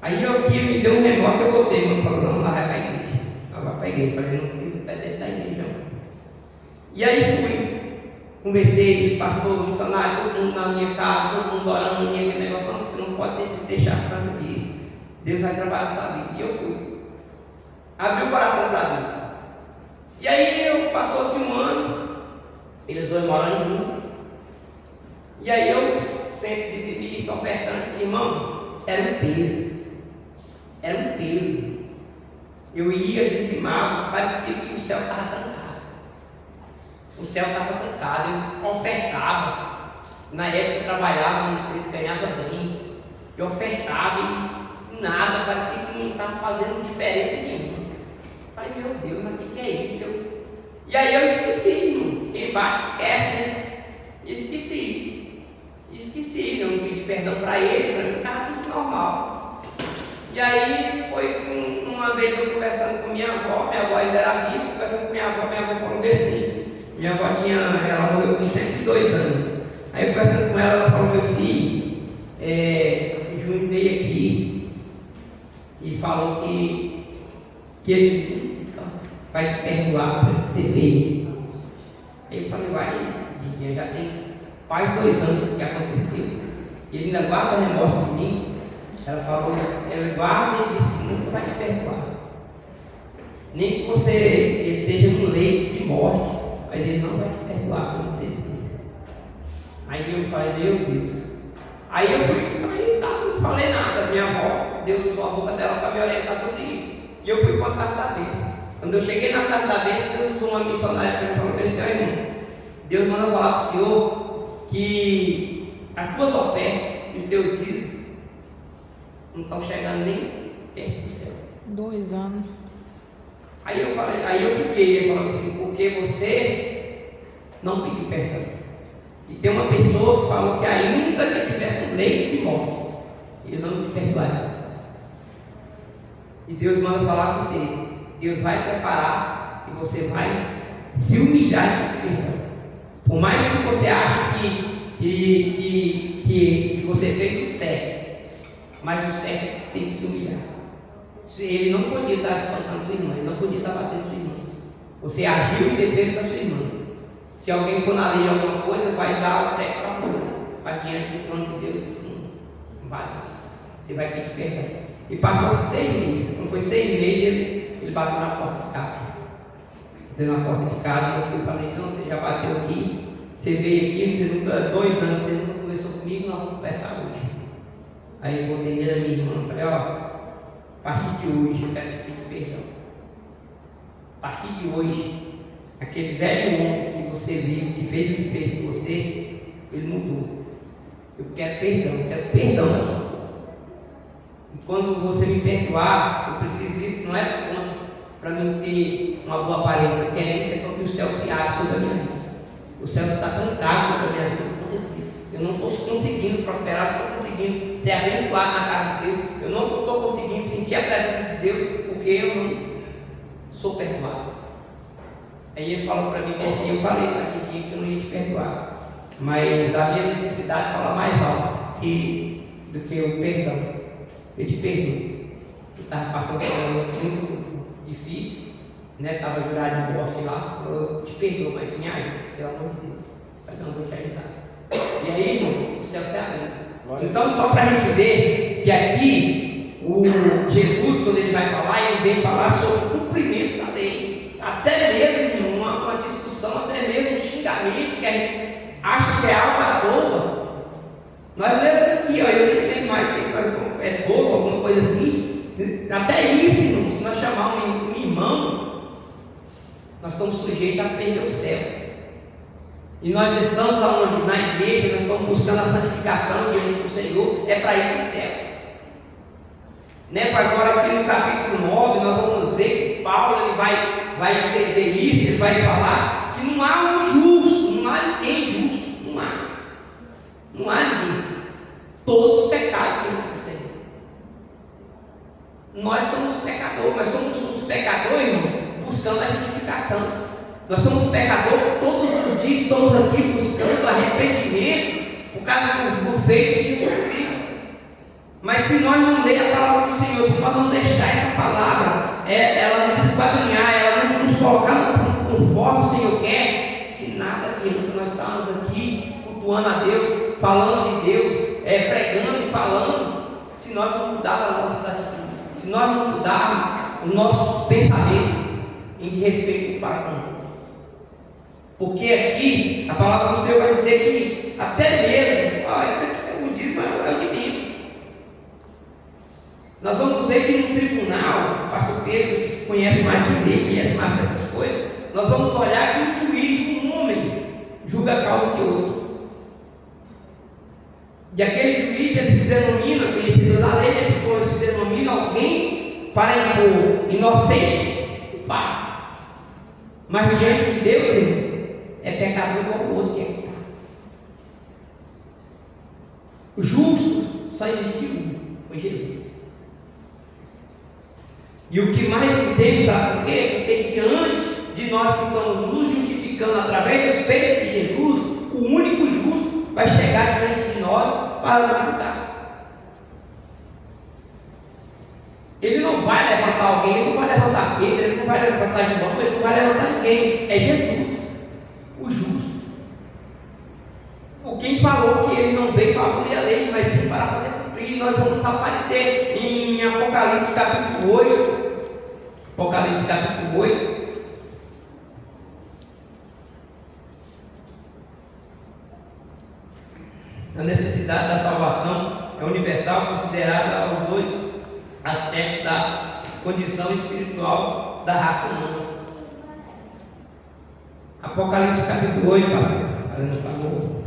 Aí aquilo me deu um remorso, eu voltei, meu falou, não, lá vai para a igreja. Ela vai para a igreja. Eu falei, não fiz o pé dentro da igreja mais. E aí fui, conversei com os pastores, missionários, todo mundo na minha casa, todo mundo orando, aquele negócio, não, você não pode deixar por conta disso. Deus vai trabalhar na sua vida. E eu fui. Abri o coração para Deus. E aí passou-se um ano, eles dois morando juntos. E aí eu sempre dizimista, ofertante, irmão, era um peso. Eu ia dizimar, parecia que o céu estava trancado. Eu ofertava. Na época eu trabalhava numa empresa, ganhava bem. Eu ofertava e nada, parecia que não estava fazendo diferença nenhuma. Falei, meu Deus, mas o que é isso? E aí eu esqueci, irmão. Quem bate esquece, né? E esqueci, eu não pedi perdão para ele, para mim estava tudo normal. E aí foi uma vez eu conversando com minha avó ainda era viva, conversando com minha avó falou assim, minha avó ela morreu com 102 anos. Aí conversando com ela falou, meu filho, o Júnior veio aqui e falou que ele vai te perdoar pelo que você fez. Aí eu falei, vai, Didinha, já tem quase 2 anos que aconteceu. Ele ainda guarda remorso de mim. Ela falou, ela guarda e disse que nunca vai te perdoar. Nem que ele esteja no leito de morte, mas ele não vai te perdoar pelo que você fez. Aí eu falei, meu Deus. Aí eu fui, não falei nada. Minha avó deu a boca dela para me orientar sobre isso. E eu fui para a casa da bênção. Quando eu cheguei na casa da bênção, Deus usou uma missionária que me falou assim, irmão, Deus manda falar para o senhor que as tuas ofertas e o teu dízimo não estão chegando nem perto do céu. 2 anos. Aí eu fiquei, ele falou assim, porque você não pediu perdão. E tem uma pessoa que falou que ainda que tivesse um leito de morte, ele não te perdoaria. E Deus manda falar com você. Deus vai preparar e você vai se humilhar e pedir perdão. Por mais que você ache que você fez o certo, mas o certo tem que se humilhar. Ele não podia estar espantando sua irmã, ele não podia estar batendo sua irmã. Você agiu em defesa da sua irmã. Se alguém for na lei alguma coisa, vai dar o pé para você. Mas diante do trono de Deus, isso não vale. Você vai pedir perdão. E passou-se 6 meses. Quando foi 6 meses, ele bateu na porta de casa. Bateu na porta de casa, eu fui e falei: não, você já bateu aqui, você veio aqui, você nunca, 2 anos, você nunca conversou comigo, nós vamos conversar hoje. Aí eu botei ele a minha irmã e falei: ó, a partir de hoje eu quero te pedir perdão. A partir de hoje, aquele velho homem que você viu, que fez o que fez com você, ele mudou. Eu quero perdão da sua vida. E quando você me perdoar, eu preciso disso, não é para mim ter uma boa aparência, eu quero isso, é para que o céu se abra sobre a minha vida. O céu está trancado sobre a minha vida por conta disso. Eu não estou conseguindo prosperar, não estou conseguindo ser abençoado na casa de Deus, eu não estou conseguindo sentir a presença de Deus, porque eu não sou perdoado. Aí ele falou para mim assim: eu falei para ti que eu não ia te perdoar, mas a minha necessidade fala mais alto do que o perdão. Eu te perdoo. Eu estava passando por um momento muito difícil, né? Estava jurado de morte lá. Eu te perdoo, mas me ajuda, pelo amor de Deus. Eu não vou te ajudar. E aí, irmão, o céu se abriu. Então, só para a gente ver que aqui o Jesus, quando ele vai falar, ele vem falar sobre o cumprimento da lei. Até mesmo uma discussão, até mesmo um xingamento que a gente acha que é algo à toa. Nós lemos aqui, ó, eu nem lembro mais que é toa, alguma coisa assim. Até isso, irmão, se nós chamarmos um irmão, nós estamos sujeitos a perder o céu. E nós estamos aonde? Na igreja, nós estamos buscando a santificação diante do Senhor, é para ir para o céu. Né? Agora aqui no capítulo 9, nós vamos ver que Paulo ele vai escrever isso, ele vai falar que não há um justo, não há ninguém justo, não há ninguém justo. Todos pecados diante do Senhor. Nós somos pecadores, nós somos uns pecadores, irmão, buscando a justificação. Nós somos pecadores, todos os dias estamos aqui buscando arrependimento por causa do feito de Jesus Cristo. Mas se nós não ler a palavra do Senhor, se nós não deixar essa palavra, ela nos esquadrinhar, ela não nos colocar conforme o Senhor quer, que nada adianta. Nós estamos aqui cultuando a Deus, falando de Deus, pregando e falando, se nós não mudarmos as nossas atitudes, se nós não mudarmos o nosso pensamento em respeito para com Deus. Porque aqui a palavra do Senhor vai dizer que até mesmo, isso aqui é o budismo, é o de menos. Nós vamos ver que no tribunal, o pastor Pedro conhece mais de lei, conhece mais dessas coisas, nós vamos olhar que um juiz, um homem, julga a causa de outro. E aquele juiz, ele se denomina, conhecedor da lei, ele se denomina alguém para impor inocente o pai. Mas diante de Deus, irmão, é pecador igual o outro que é culpado. O justo só existiu um, foi Jesus. E o que mais tem, sabe por quê? Porque diante de nós que estamos nos justificando através dos feitos de Jesus, o único justo vai chegar diante de nós para nos ajudar. Ele não vai levantar alguém, ele não vai levantar Pedro, ele não vai levantar João, ele não vai levantar ninguém. É Jesus, o justo. O quem falou que ele não veio para abolir a lei, mas sim para fazer cumprir. Nós vamos aparecer em Apocalipse capítulo 8. Apocalipse capítulo 8. A necessidade da salvação é universal, considerada os 2 aspectos da condição espiritual da raça humana. Apocalipse capítulo 8, pastor, fazendo favor.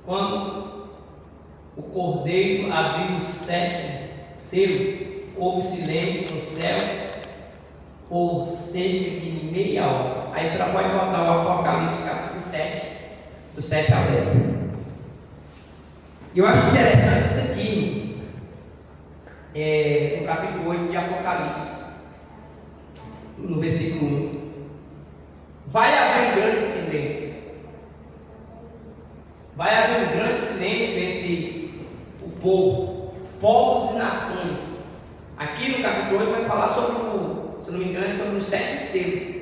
Quando o cordeiro abriu o 7º selo, houve silêncio no céu por cerca de meia hora. Aí você já pode botar o Apocalipse capítulo 7, do 7 ao 10. Eu acho interessante isso aqui, no capítulo 8 de Apocalipse, no versículo 1. Vai haver um grande silêncio. Vai haver um grande silêncio entre o povo, povos e nações. Aqui no capítulo 8 vai falar sobre se não me engano, sobre o sétimo selo.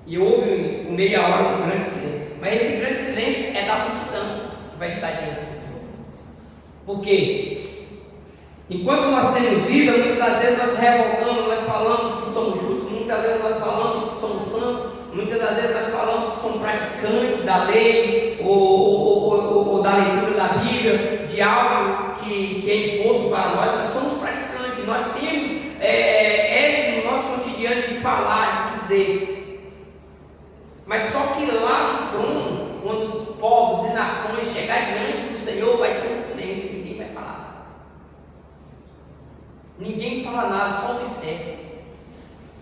E houve por meia hora um grande silêncio. Mas esse grande silêncio é da multidão que vai estar diante do trono. Por quê? Enquanto nós temos vida, muitas das vezes nós revogamos, nós falamos que somos justos, muitas vezes nós falamos que somos santos, muitas das vezes nós falamos que somos praticantes da lei ou da leitura da Bíblia, de algo que é imposto para nós somos praticantes, nós temos esse no nosso cotidiano de falar, de dizer. Mas só que lá no trono, quando os povos e nações chegarem diante do Senhor, vai ter um silêncio, ninguém vai falar. Ninguém fala nada, só observa.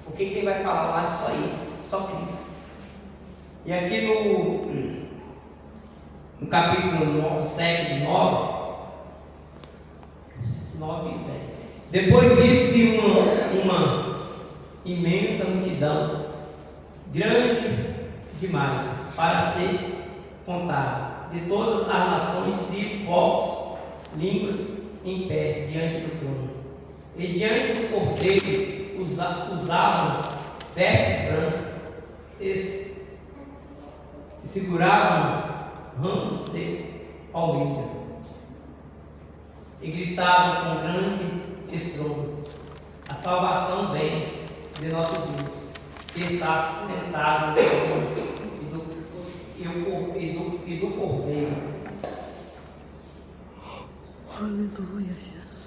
Porque quem vai falar lá é só Ele, só Cristo. E aqui no capítulo 7 do 9, depois disso vi uma imensa multidão, grande demais para ser contada, de todas as nações, tribos, povos, línguas, em pé diante do trono. E diante do cordeiro usavam vestes brancas, e seguravam ramos de palmilha e gritavam com grande estrondo: a salvação vem de nosso Deus, que está sentado no trono e do cordeiro. Aleluia, Jesus.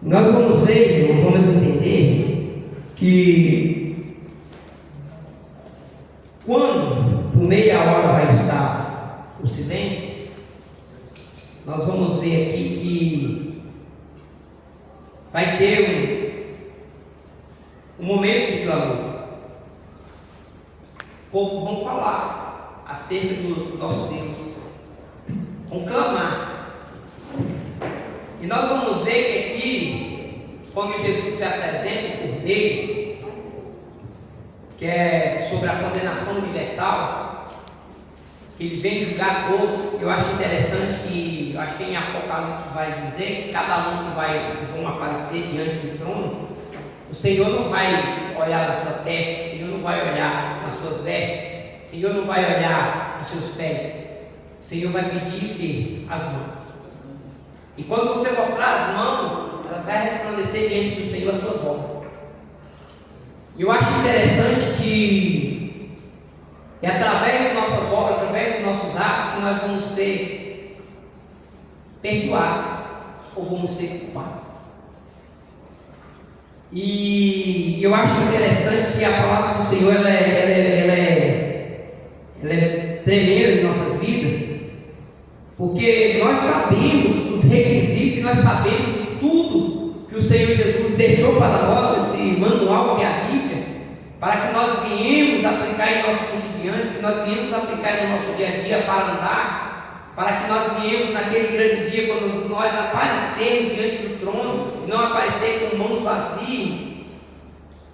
Nós vamos ver, vamos entender que quando por meia hora vai estar o silêncio, nós vamos ver aqui que vai ter um momento de clamor. O povo vão falar acerca do nosso Deus, vão clamar. E nós vamos ver que aqui, quando Jesus se apresenta, o Cordeiro, que é sobre a condenação universal, que ele vem julgar todos. Eu acho interessante que, acho que em Apocalipse vai dizer que cada um que vão aparecer diante do trono, o Senhor não vai olhar na sua testa, o Senhor não vai olhar nas suas vestes, o Senhor não vai olhar nos seus pés, o Senhor vai pedir o quê? As mãos. E quando você mostrar as mãos, elas vão resplandecer diante do Senhor as suas obras. E eu acho interessante que é através das nossas obras, através dos nossos atos, que nós vamos ser perdoados ou vamos ser culpados. E eu acho interessante que a palavra do Senhor ela é tremenda em nossa vida, porque nós sabemos os requisitos, nós sabemos de tudo que o Senhor Jesus deixou para nós, esse manual que é a Bíblia, para que nós venhamos aplicar em nosso cotidiano, que nós venhamos aplicar no nosso dia a dia para andar, para que nós venhamos naquele grande dia, quando nós aparecermos diante do trono, e não aparecer com mãos vazias,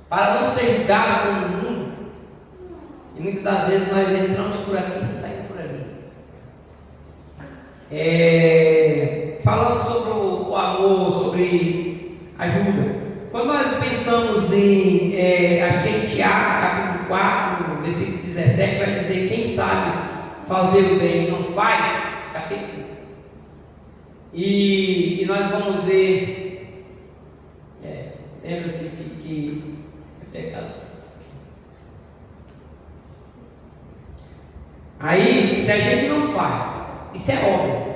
para não ser julgado como o mundo. E muitas das vezes nós entramos por aqui e saímos por ali. Falando sobre o amor, sobre ajuda. Quando nós pensamos em, acho que em Tiago, capítulo 4, versículo 17, vai dizer: quem sabe fazer o bem e não faz, capítulo. E nós vamos ver, lembra-se que é pecado. Aí, se a gente não faz, isso é óbvio.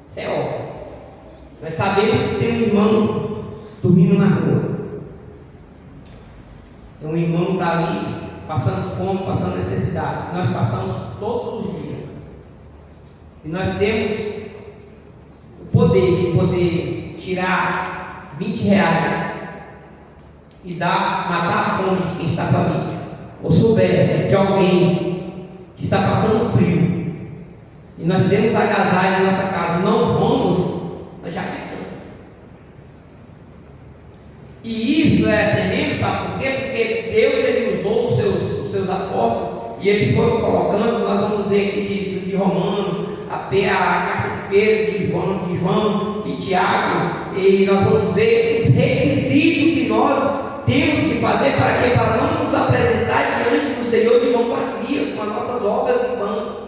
Isso é óbvio. Nós sabemos que tem um irmão dormindo na rua. Tem um irmão que está ali, passando fome, passando necessidade. Nós passamos todos os dias. E nós temos o poder de poder tirar R$20 e e matar a fome de quem está faminto, ou souber de alguém que está passando frio, e nós temos agasalho em nossa casa e não vamos, nós já pecamos. E isso é tremendo, sabe por quê? Porque Deus ele usou os seus apóstolos e eles foram colocando, nós vamos ver aqui de Romanos, a carta de Pedro, de João e Tiago, e nós vamos ver os requisitos que nós temos que fazer para quê? Para não nos apresentar diante do Senhor de mãos vazias, com as nossas obras em vão.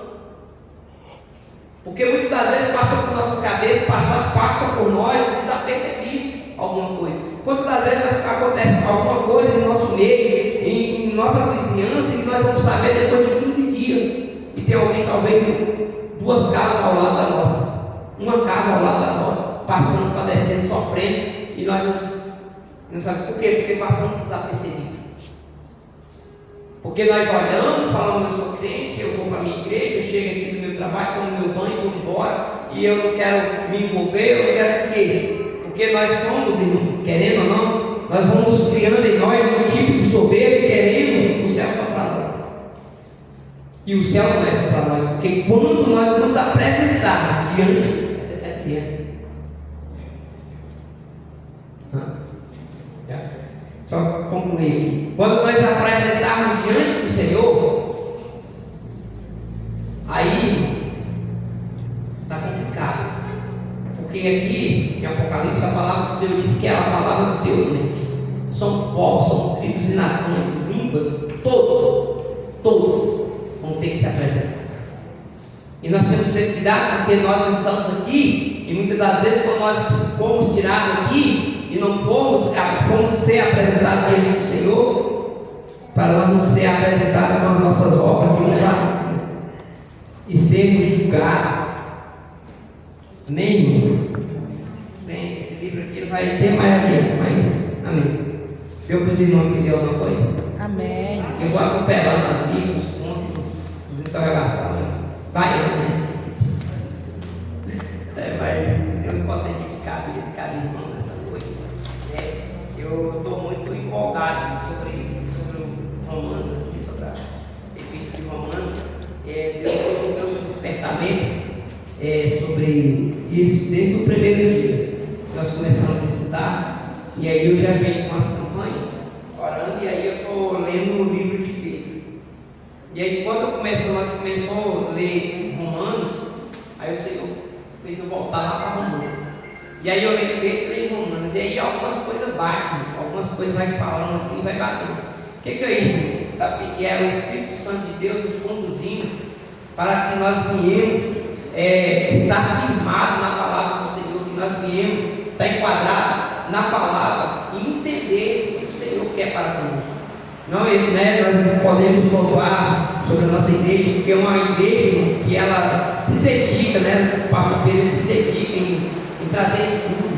Porque muitas das vezes passa por nossa cabeça, passa por nós desapercebido alguma coisa. Quantas das vezes acontece alguma coisa em nosso meio, em nossa vizinhança, e nós vamos saber depois de 15 dias. E tem alguém, talvez, 2 casas ao lado da nossa, uma casa ao lado da nossa, passando, padecendo, sofrendo, e nós não sabemos por quê? Porque passamos desapercebidos. Porque nós olhamos, falamos, eu sou crente, eu vou para a minha igreja, eu chego aqui do meu trabalho, tomo meu banho, vou embora, e eu não quero me envolver, eu não quero o quê? Porque nós somos, irmão, querendo ou não, nós vamos criando em nós um tipo de soberba e queremos o céu só para nós. E o céu não é só para nós, porque quando nós nos apresentarmos diante, até certo dia. Só concluir aqui. Quando nós apresentarmos diante do Senhor, aí está complicado. Porque aqui em Apocalipse a palavra do Senhor diz que é a palavra do Senhor, né? São povos, são tribos e nações, línguas, todos vão ter que se apresentar. E nós temos que ter cuidado porque nós estamos aqui e muitas das vezes quando nós fomos tirados aqui e não fomos ser apresentados diante do Senhor, para nós não ser apresentados com as nossas obras de vazias e sermos julgados. Amém, irmãos? Bem, esse livro aqui vai ter mais adiante, mas amém. Deu para os irmãos entender alguma coisa? Amém. Eu vou atropelando as Bíblias, os pontos, as interrogações. Vai, né? Mas Deus possa edificar a vida de cada irmão nessa noite. Eu estou muito empolgado sobre o Romanos aqui, sobre a Epístola de Romanos. Deus me deu um despertamento sobre isso desde o primeiro dia. Nós começamos a estudar, e aí eu já venho com as campanhas, orando, e aí eu estou lendo o livro de Pedro. E aí quando nós começamos a ler Romanos, aí o Senhor fez eu voltar lá para Romanos. E aí eu leio Pedro, leio Romanos, e aí algumas coisas batem, algumas coisas vai falando assim, vai batendo. O que é isso, irmão? Sabe o que é? O Espírito Santo de Deus nos conduzindo para que nós viemos estar firmados na palavra do Senhor, que nós viemos estar enquadrados na palavra e entender o que o Senhor quer para nós. Não, nós não podemos louvar sobre a nossa igreja, porque é uma igreja que ela se dedica, né? O pastor Pedro ele se dedica em trazer estudo,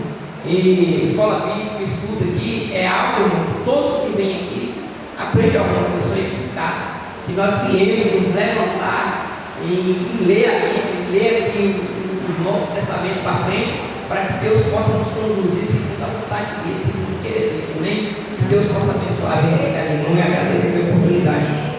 e escola bíblica, estudo aqui, é algo que todos que vêm aqui aprendem alguma coisa edificada, que nós viemos nos levantar em ler a Bíblia, ler aqui o Novo Testamento para frente, para que Deus possa nos conduzir segundo a vontade dele, segundo o querer dele, amém? Que Deus possa abençoar a vida, em nome e agradecer pela oportunidade.